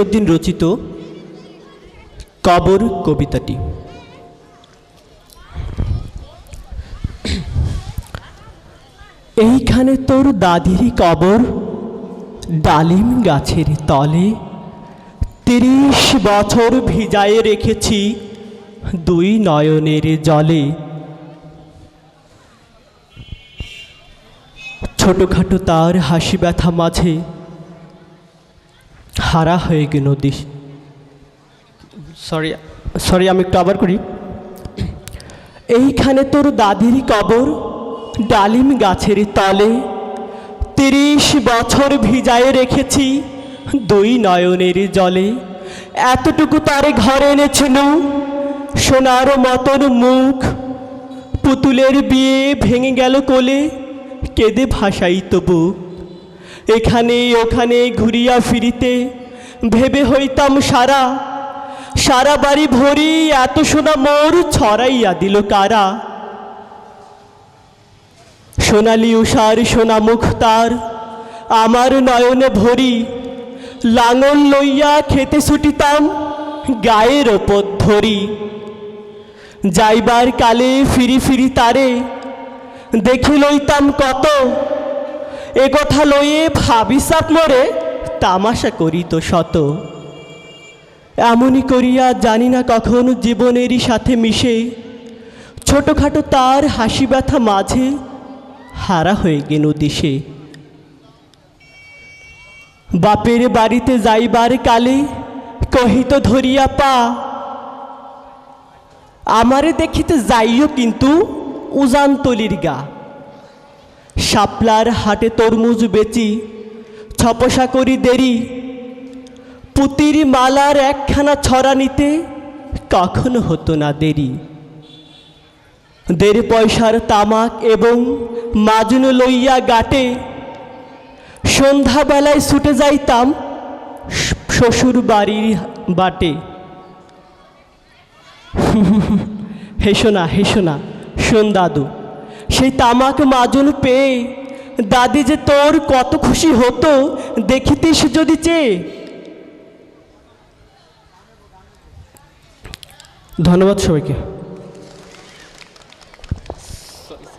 উদ্দিন রচিত কবর কবিতাটি। এইখানে তোর দাদির কবর, ডালিম গাছের তলে ৩০ বছর ভিজায়ে রেখেছি দুই নয়নের জলে। ছোটখাটো তার হাসি ব্যথা মাঝে হারা হয়ে গেল দিশ। সরি আমি একটু আবার করি। এইখানে তোর দাদির কবর, ডালিম গাছের তলে ৩০ বছর ভিজায়ে রেখেছি দুই নয়নের জলে। এতটুকু তার ঘরে এনেছিল সোনার মতন মুখ, পুতুলের বিয়ে ভেঙে গেল কোলে, কেঁদে ভাসাইত বুক। এখানে ওখানে ঘুরিয়া ফিরিতে ভেবে হইতাম সারা, সারা বাড়ি ভরি এত সোনা মোর ছড়াইয়া দিল কারা। সোনালি উষার সোনা মুখ তার আমার নয়নে ভরি, লাঙল লইয়া খেতে ছুটিতাম গায়ের ওপর ধরি। যাইবার কালে ফিরি ফিরি তারে দেখি লইতাম কত, এ কথা লয়ে ভাবিসাত মরে তামাশা করিত শত। এমনই করিয়া জানি না কখন জীবনেরই সাথে মিশে ছোটখাটো তার হাসি ব্যথা মাঝে হারা হয়ে গেল দিশে। বাপের বাড়িতে যাইবার কালে কহিত ধরিয়া পা, আমারে দেখিতে যাইও কিন্তু উজানতলির গা। শাপলার হাটে তরমুজ বেচি ছপসা করি দেরি, পুতির মালার একখানা ছড়া নিতে কখনো হতো না দেরি। ১.৫ পয়সার তামাক এবং মাজুন লইয়া গাটে সন্ধ্যাবেলায় ছুটে যাইতাম শ্বশুর বাড়ির বাটে। হেসো না হেসো না শোন দাদু, সেই তামাক মাজুন পেয়ে দাদি যে তোর কত খুশি হতো দেখিতিস যদি চেয়ে। ধন্যবাদ সবাইকে।